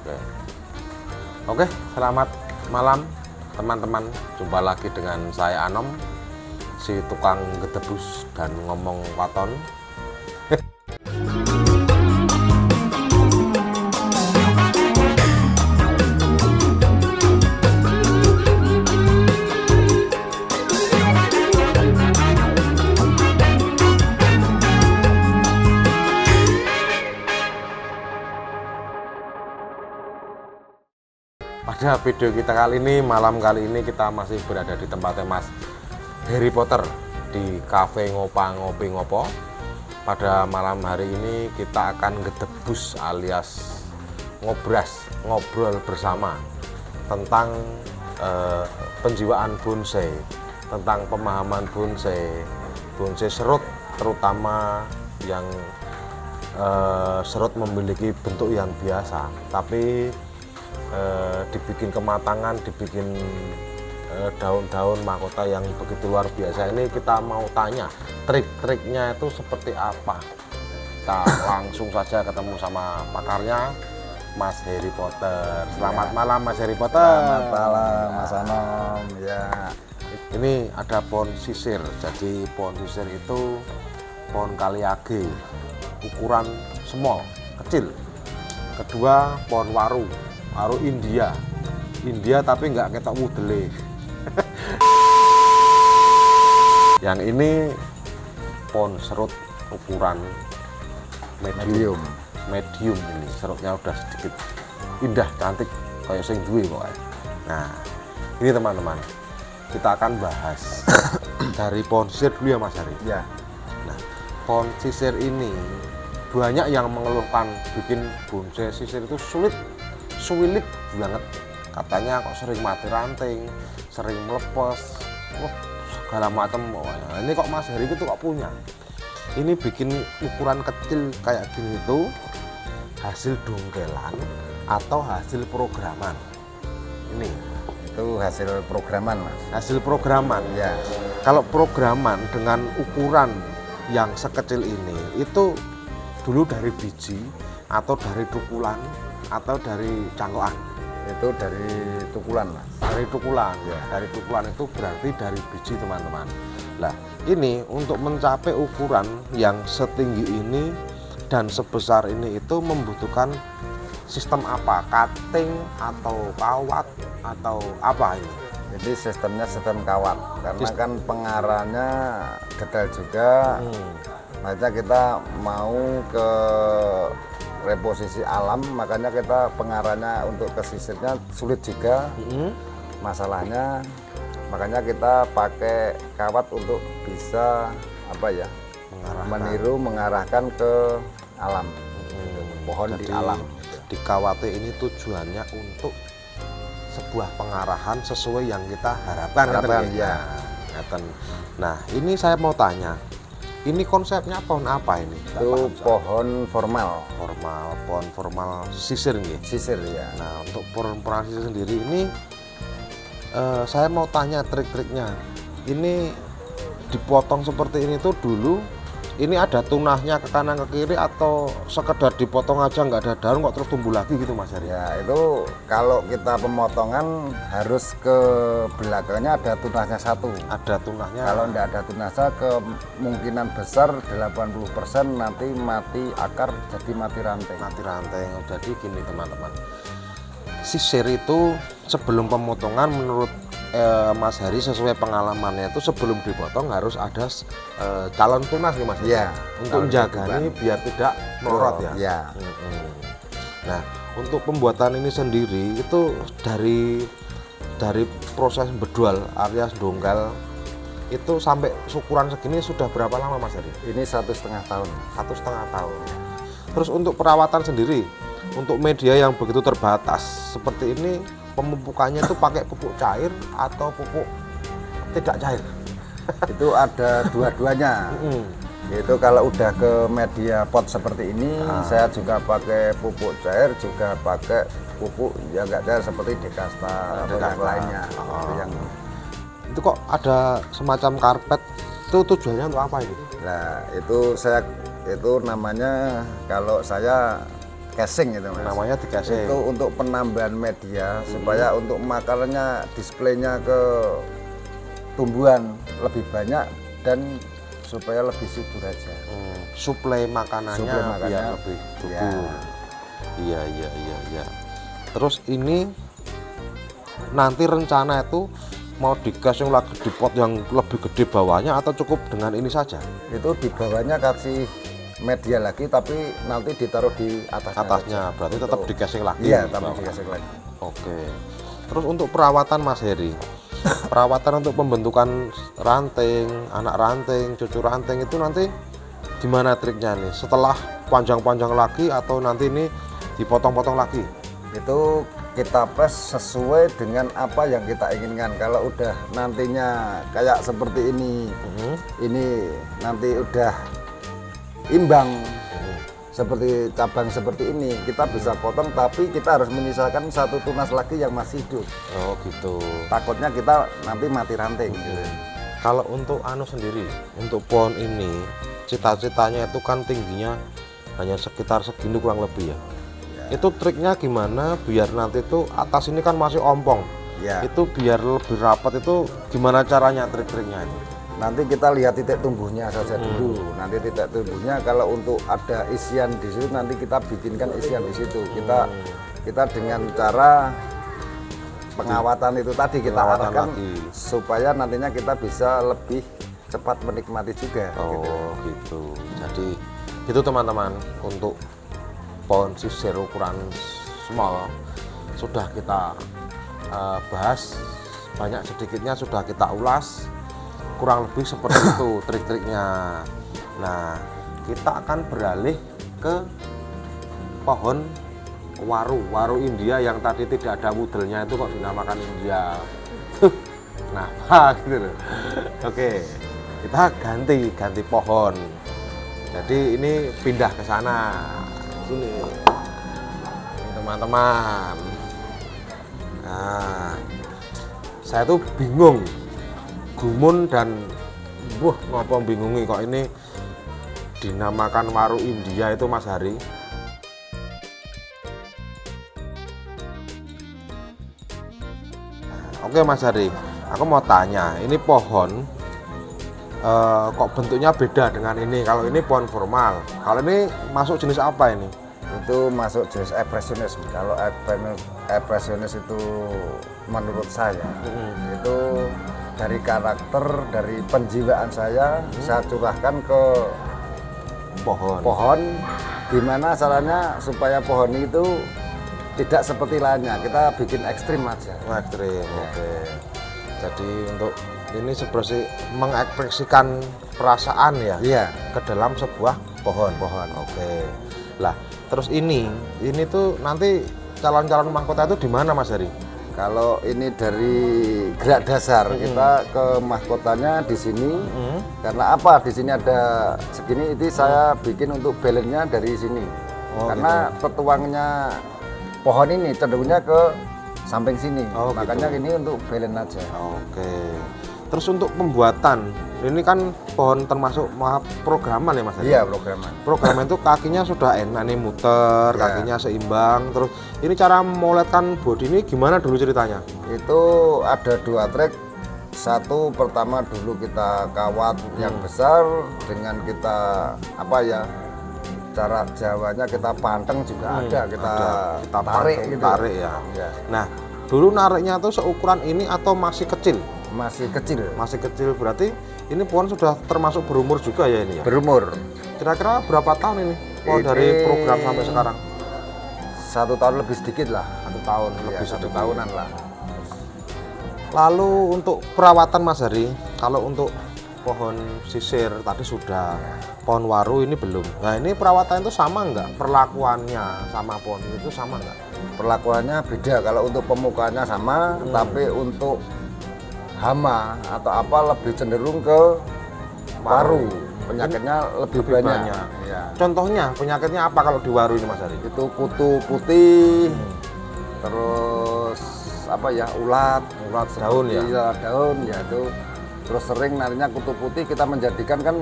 Oke. Oke, selamat malam teman-teman. Jumpa lagi dengan saya Anom, si tukang gedebus dan ngomong waton. Pada video kita kali ini, malam kali ini kita masih berada di tempatnya Mas Harry Potter di Cafe Ngopa Ngopi Ngopo. Pada malam hari ini kita akan gedebus alias ngobrol bersama tentang penjiwaan bonsai, tentang pemahaman bonsai serut, terutama yang serut memiliki bentuk yang biasa, tapi dibikin kematangan, dibikin daun-daun mahkota yang begitu luar biasa. Ini kita mau tanya trik-triknya itu seperti apa. Kita langsung saja ketemu sama pakarnya, Mas Harry Potter. Selamat malam Mas Harry Potter. Selamat malam Mas Anom. Ya. Ini ada pohon sisir. Jadi pohon sisir itu pohon kaliage, ukuran small, kecil. Kedua pohon waru India tapi nggak ketok wudele. Yang ini pohon serut ukuran medium ini, serutnya udah sedikit indah, cantik kayak sing duwe pokoknya. Nah ini teman-teman, kita akan bahas dari pohon sisir dulu ya Mas Hari. Ya. Nah, pohon sisir ini banyak yang mengeluhkan bikin bonsai sisir itu sulit banget, katanya kok sering mati ranting, sering melepas, segala macam. Nah, ini kok Mas Hari itu kok punya ini bikin ukuran kecil kayak gini itu hasil dongkelan atau hasil programan? Ini Itu hasil programan Mas. hasil programan Ya. Kalau programan dengan ukuran yang sekecil ini itu dulu dari biji atau dari tukulan atau dari cangkokan? Itu dari tukulan Mas. Dari tukulan Ya. Dari tukulan itu berarti dari biji teman-teman. Nah ini untuk mencapai ukuran yang setinggi ini dan sebesar ini itu membutuhkan sistem apa? Cutting atau kawat atau apa ini? Jadi sistemnya sistem kawat, karena kan pengarahnya detail juga. Makanya kita mau ke reposisi alam, makanya kita pengarahnya untuk ke sisirnya sulit juga. Masalahnya makanya kita pakai kawat untuk bisa apa ya, mengarahkan ke alam, pohon. Jadi, di alam. Di kawate ini tujuannya untuk sebuah pengarahan sesuai yang kita harapkan. Ya. Nah ini saya mau tanya, ini konsepnya pohon apa ini? Itu pohon formal sisir nih. sisir ya. Nah untuk pohon sisir sendiri ini saya mau tanya trik-triknya. Ini dipotong seperti ini tuh dulu ini ada tunahnya ke kanan ke kiri atau sekedar dipotong aja nggak ada daun kok terus tumbuh lagi gitu Mas Hari? Ya itu kalau kita pemotongan harus ke belakangnya ada tunahnya satu. Ada tunahnya. Kalau tidak ada tunahnya kemungkinan besar 80% nanti mati akar, jadi mati ranting. Jadi gini teman-teman, sisir itu sebelum pemotongan menurut Mas Hari sesuai pengalamannya itu sebelum dipotong harus ada calon tunas nih Mas. Ya. Untuk menjaga ini biar tidak melorot ya. Ya. Nah untuk pembuatan ini sendiri itu dari proses bedual alias dongkal itu sampai ukuran segini sudah berapa lama Mas Hari? Ini 1,5 tahun. 1,5 tahun. Terus untuk perawatan sendiri, untuk media yang begitu terbatas seperti ini, pemupukannya itu pakai pupuk cair atau pupuk tidak cair? Itu ada dua-duanya. Itu kalau udah ke media pot seperti ini, saya juga pakai pupuk cair, juga pakai pupuk yang enggak cair seperti Dekasta atau yang lainnya. Itu kok ada semacam karpet, itu tujuannya untuk apa ini? Nah itu namanya, kalau saya casing itu Mas. Namanya di casing. Itu untuk penambahan media supaya untuk makanannya displaynya ke tumbuhan lebih banyak dan supaya lebih subur aja. Suplai makanannya biar lebih subur. Iya. Terus ini nanti rencana itu mau dikasih lagi di pot yang lebih gede bawahnya atau cukup dengan ini saja? Itu di bawahnya kasih media lagi tapi nanti ditaruh di atasnya. Berarti tetap di casing lagi. Iya, tetap di casing lagi. Oke. Terus untuk perawatan Mas Heri, perawatan untuk pembentukan ranting, anak ranting, cucu ranting itu nanti gimana triknya nih? Setelah panjang-panjang lagi atau nanti ini dipotong-potong lagi? Itu kita press sesuai dengan apa yang kita inginkan. Kalau udah nantinya kayak seperti ini, ini nanti udah imbang seperti cabang seperti ini, kita bisa potong, tapi kita harus menyisakan satu tunas lagi yang masih hidup. Oh gitu. Takutnya kita nanti mati ranting. Gitu. Kalau untuk anu sendiri, untuk pohon ini, cita-citanya itu kan tingginya hanya sekitar segini kurang lebih ya. Itu triknya gimana biar nanti itu atas ini kan masih ompong. Ya. Itu biar lebih rapat itu gimana caranya trik-triknya itu? Nanti kita lihat titik tumbuhnya saja dulu. Nanti titik tumbuhnya kalau untuk ada isian di situ nanti kita bikinkan isian di situ. Kita dengan cara pengawatan itu tadi kita arahkan supaya nantinya kita bisa lebih cepat menikmati juga. Oh gitu. Jadi itu teman-teman untuk pohon sisir ukuran small sudah kita bahas, banyak sedikitnya sudah kita ulas. Kurang lebih seperti itu trik-triknya. Nah, kita akan beralih ke pohon waru India yang tadi tidak ada wudelnya itu kok dinamakan India. Kenapa gitu loh. Oke, kita ganti pohon. Jadi ini pindah ke sana. Sini. Ini teman-teman. Nah, saya tuh bingung. Gumun dan ngapa bingungi kok ini dinamakan waru India itu Mas Hari? Oke Mas Hari, aku mau tanya, ini pohon kok bentuknya beda dengan ini? Kalau ini pohon formal, kalau ini masuk jenis apa ini? Itu masuk jenis ekspresionis. Kalau ekspresionis itu menurut saya itu dari karakter, dari penjiwaan saya curahkan ke pohon. Gimana caranya supaya pohon itu tidak seperti lainnya, kita bikin ekstrim aja. Ekstrim, oke. Jadi untuk ini seperti mengekspresikan perasaan ya, ke dalam sebuah pohon. Oke. Lah, terus ini tuh nanti calon-calon mahkota itu di mana Mas Hari? Kalau ini dari gerak dasar kita ke mahkotanya di sini. Karena apa? Di sini ada segini, itu saya bikin untuk balance-nya dari sini. Karena gitu. Petuangnya pohon ini cenderungnya ke samping sini. Makanya gitu. Ini untuk balance aja. Oke. Terus untuk pembuatan, ini kan pohon termasuk programan ya Mas? Iya, programan. Programan itu kakinya sudah enak nih, muter, kakinya seimbang. Terus ini cara moletkan bodi ini gimana dulu ceritanya? Itu ada 2 trik. Satu pertama dulu kita kawat yang besar dengan kita cara Jawanya kita panteng juga ada, kita tarik gitu. Tarik ya. Nah, dulu nariknya tuh seukuran ini atau masih kecil? Masih kecil berarti ini pohon sudah termasuk berumur juga ya ini ya? Berumur. Kira-kira berapa tahun ini pohon dari program sampai sekarang? 1 tahun lebih sedikit lah. 1 tahun lebih 1 tahunan lah. Lalu untuk perawatan Mas Hari, kalau untuk pohon sisir tadi sudah, pohon waru ini belum. Nah ini perawatan itu sama nggak? Perlakuannya sama pohon itu sama nggak? Perlakuannya beda. Kalau untuk pemukanya sama, tapi untuk hama atau apa lebih cenderung ke waru. Penyakitnya lebih banyak. Ya. Contohnya penyakitnya apa kalau di waru ini Mas Hari? Itu kutu putih, terus ulat daun ya. Daun ya itu. Terus sering nantinya kutu putih kita menjadikan kan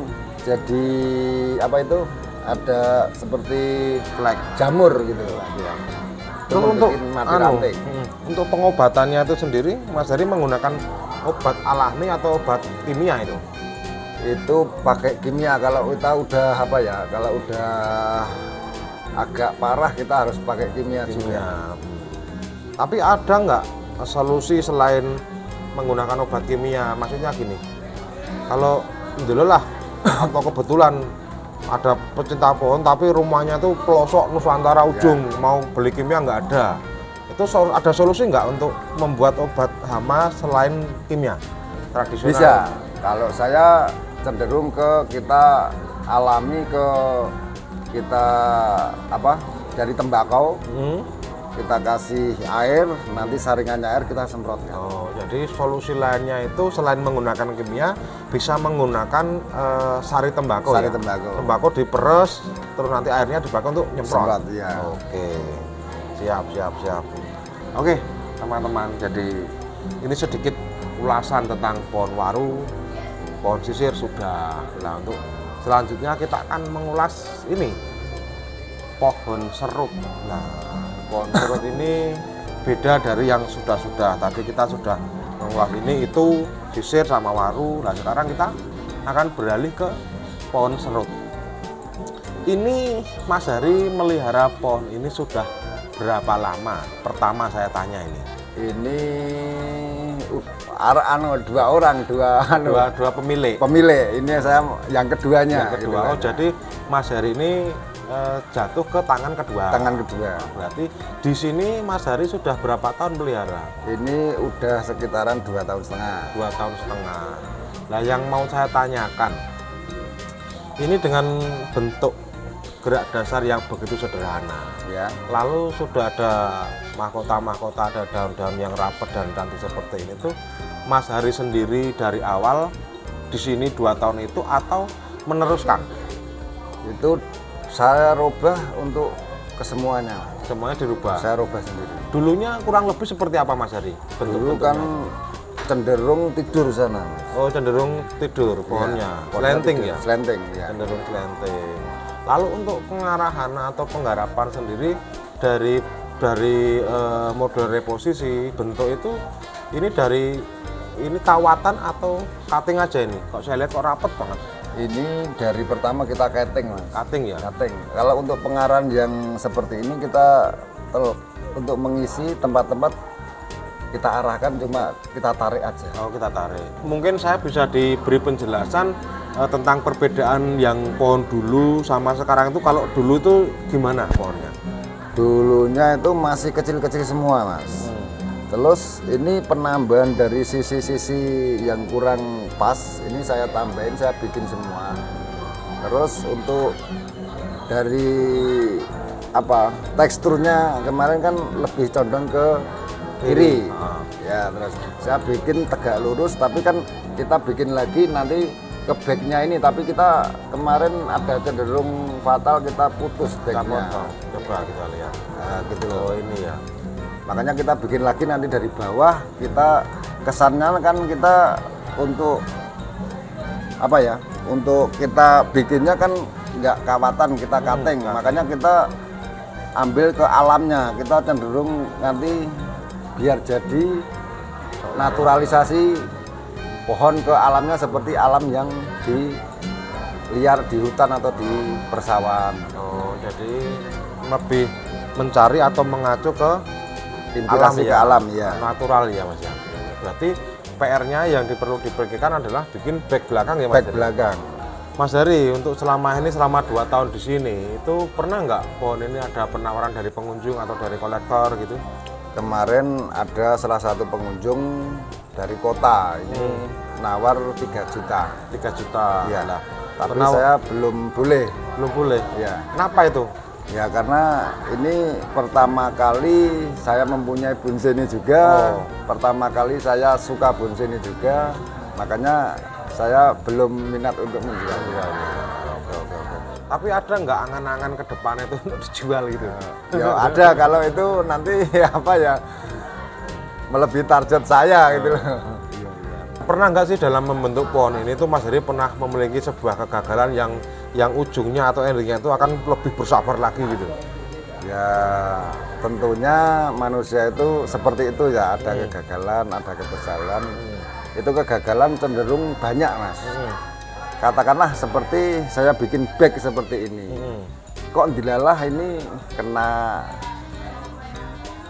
jadi ada seperti flek jamur gitu. Ya. Itu Terus untuk mati ranting. untuk pengobatannya itu sendiri, Mas Heri menggunakan obat alami atau obat kimia itu? Itu pakai kimia. Kalau kita udah apa ya, kalau udah agak parah kita harus pakai kimia juga. Tapi ada nggak solusi selain menggunakan obat kimia? Maksudnya gini, kalau dulu lah atau kebetulan ada pecinta pohon tapi rumahnya tuh pelosok Nusantara ujung, mau beli kimia nggak ada. Itu ada solusi nggak untuk membuat obat hama selain kimia tradisional? Bisa. Kalau saya cenderung ke kita alami, ke kita apa dari tembakau, kita kasih air, nanti saringannya air kita semprotkan. Oh, jadi solusi lainnya itu selain menggunakan kimia bisa menggunakan sari tembakau. Sari ya? tembakau. Tembakau diperes, terus nanti airnya dipakai untuk nyemprot. Semprot, ya. Oke, siap. Oke, teman-teman, jadi ini sedikit ulasan tentang pohon waru, pohon sisir sudah. Nah, untuk selanjutnya kita akan mengulas ini pohon serut. Nah, pohon serut ini beda dari yang sudah-sudah. Tadi kita sudah mengulas ini, itu sisir sama waru. Nah, sekarang kita akan beralih ke pohon serut. Ini Mas Heri melihara pohon ini sudah berapa lama? Pertama saya tanya ini. Ini dua pemilik. Ini saya yang keduanya. Yang kedua. Oh, jadi Mas Heri ini jatuh ke tangan kedua. Tangan kedua. Berarti di sini Mas Heri sudah berapa tahun pelihara? Ini udah sekitaran 2,5 tahun. 2,5 tahun. Nah, yang mau saya tanyakan, ini dengan bentuk gerak dasar yang begitu sederhana, ya. Lalu sudah ada mahkota-mahkota, ada daun-daun yang rapat dan cantik seperti ini tuh, Mas Heri sendiri dari awal di sini 2 tahun itu atau meneruskan? Itu saya rubah untuk kesemuanya. Semuanya dirubah? Saya rubah sendiri. Dulunya kurang lebih seperti apa Mas Heri? Dulu kan cenderung tidur sana, Mas. Oh, cenderung tidur pohonnya, ya, slanting tidur. ya? Slanting, ya. Cenderung slanting. Lalu untuk pengarahan atau penggarapan sendiri dari model reposisi bentuk itu, ini dari ini kawatan atau cutting aja ini? Kok saya lihat kok rapet banget. Ini dari pertama kita cutting, Mas. Cutting ya? Cutting. Kalau untuk pengarahan yang seperti ini kita untuk mengisi tempat-tempat kita arahkan, cuma kita tarik aja. Oh, kita tarik. Mungkin saya bisa diberi penjelasan tentang perbedaan yang pohon dulu sama sekarang itu. Kalau dulu itu gimana pohonnya? Dulunya itu masih kecil-kecil semua, Mas. Terus ini penambahan dari sisi-sisi yang kurang pas, ini saya tambahin, saya bikin semua. Terus untuk dari apa teksturnya kemarin kan lebih condong ke kiri. Ya, terus saya bikin tegak lurus, tapi kan kita bikin lagi nanti ke backnya ini, tapi kita kemarin ada cenderung fatal, kita putus backnya. Coba kita lihat. Nah, gitu loh. Oh, ini ya. Makanya kita bikin lagi nanti dari bawah, kita kesannya kan kita untuk apa ya? Untuk kita bikinnya kan nggak kawatan, kita cutting. Makanya kita ambil ke alamnya, kita cenderung nanti biar jadi naturalisasi pohon ke alamnya seperti alam yang di liar di hutan atau di persawahan. Oh, jadi lebih mencari atau mengacu ke inspirasi ke alam ya. Natural ya Mas ya. Berarti PR-nya yang perlu diperhatikan adalah bikin back belakang ya Mas. Back belakang. Mas Heri, untuk selama 2 tahun di sini, itu pernah nggak pohon ini ada penawaran dari pengunjung atau dari kolektor gitu? Kemarin ada salah satu pengunjung dari kota ini nawar 3 juta. 3 juta. Ya. Nah, tapi saya belum boleh. Belum boleh. Ya. Kenapa itu? Ya karena ini pertama kali saya mempunyai bonsai juga. Pertama kali saya suka bonsai juga. Makanya saya belum minat untuk menjual. Oke. Tapi ada nggak angan-angan ke depan itu untuk dijual gitu? Ya ada, kalau itu nanti apa ya melebihi target saya gitu loh. Pernah nggak sih dalam membentuk pohon ini tuh Mas Heri pernah memiliki sebuah kegagalan yang yang ujungnya atau endingnya itu akan lebih bersabar lagi gitu? Ya tentunya manusia itu seperti itu ya, ada kegagalan, ada keberhasilan. Itu kegagalan cenderung banyak Mas. Katakanlah seperti saya bikin bag seperti ini. Kok dilalah ini kena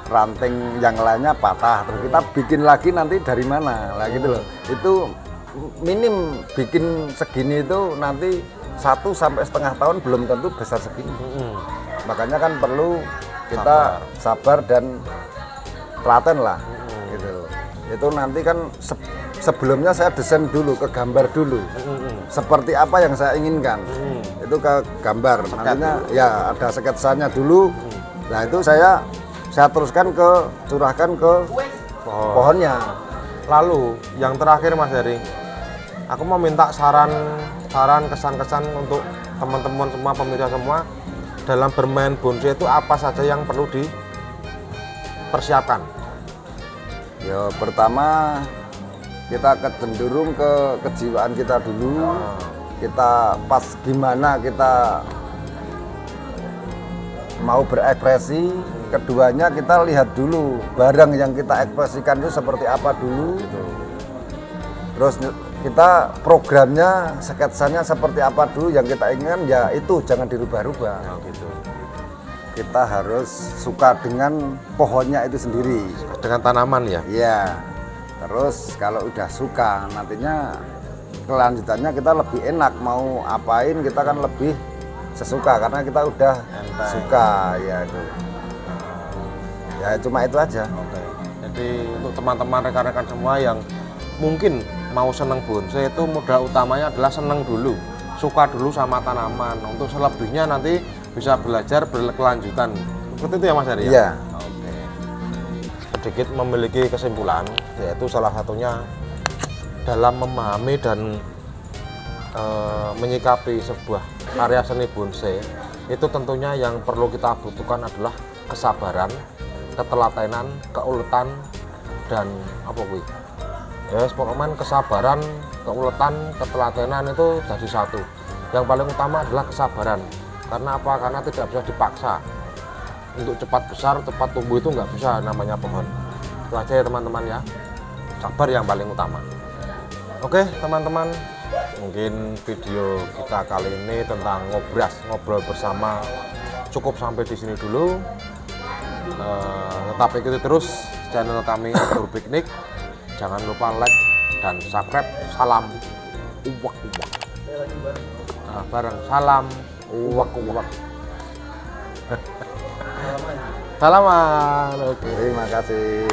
ranting yang lainnya patah, terus kita bikin lagi nanti dari mana lah gitu loh. Itu minim bikin segini itu nanti 1,5 tahun belum tentu besar segini. Makanya kan perlu kita sabar dan telaten lah gitu. Itu nanti kan sebelumnya saya desain dulu, ke gambar dulu seperti apa yang saya inginkan. Itu ke gambar, nantinya ya ada sketsanya dulu. Nah itu saya teruskan curahkan ke pohonnya. Lalu yang terakhir Mas Heri, aku mau minta saran kesan-kesan untuk teman-teman semua, pemirsa semua, dalam bermain bonsai itu apa saja yang perlu dipersiapkan? Ya pertama kita cenderung ke kejiwaan kita dulu. Kita pas gimana kita mau berekspresi. Keduanya kita lihat dulu barang yang kita ekspresikan itu seperti apa dulu. Terus kita programnya, sketsanya seperti apa dulu yang kita inginkan, ya itu jangan dirubah-rubah. Gitu. Kita harus suka dengan pohonnya itu sendiri. Dengan tanaman ya? Iya. Terus kalau udah suka, nantinya kelanjutannya kita lebih enak, mau apain kita kan lebih sesuka karena kita udah suka ya itu. Ya cuma itu aja. Oke. Jadi untuk teman-teman rekan-rekan semua yang mungkin mau seneng bonsai itu modal utamanya adalah seneng dulu, suka dulu sama tanaman. Untuk selebihnya nanti bisa belajar berkelanjutan. Seperti itu ya Mas Heri? Iya. Oke. Sedikit memiliki kesimpulan, yaitu salah satunya dalam memahami dan menyikapi sebuah karya seni bonsai itu tentunya yang perlu kita butuhkan adalah kesabaran, ketelatenan, keuletan, dan apa kuwi? Ya, pokoknya kesabaran, keuletan, ketelatenan itu jadi satu. Yang paling utama adalah kesabaran. Karena apa? Karena tidak bisa dipaksa. Untuk cepat besar, cepat tumbuh itu nggak bisa namanya pohon. Itu aja ya teman-teman ya. Sabar yang paling utama. Oke teman-teman, mungkin video kita kali ini tentang ngobrol bersama cukup sampai di sini dulu. Tetap ikuti terus channel kami Atur Piknik. Jangan lupa like dan subscribe. Salam uwak-uwak. Nah, bareng salam uwak-uwak. Salaman. Oke. Terima kasih.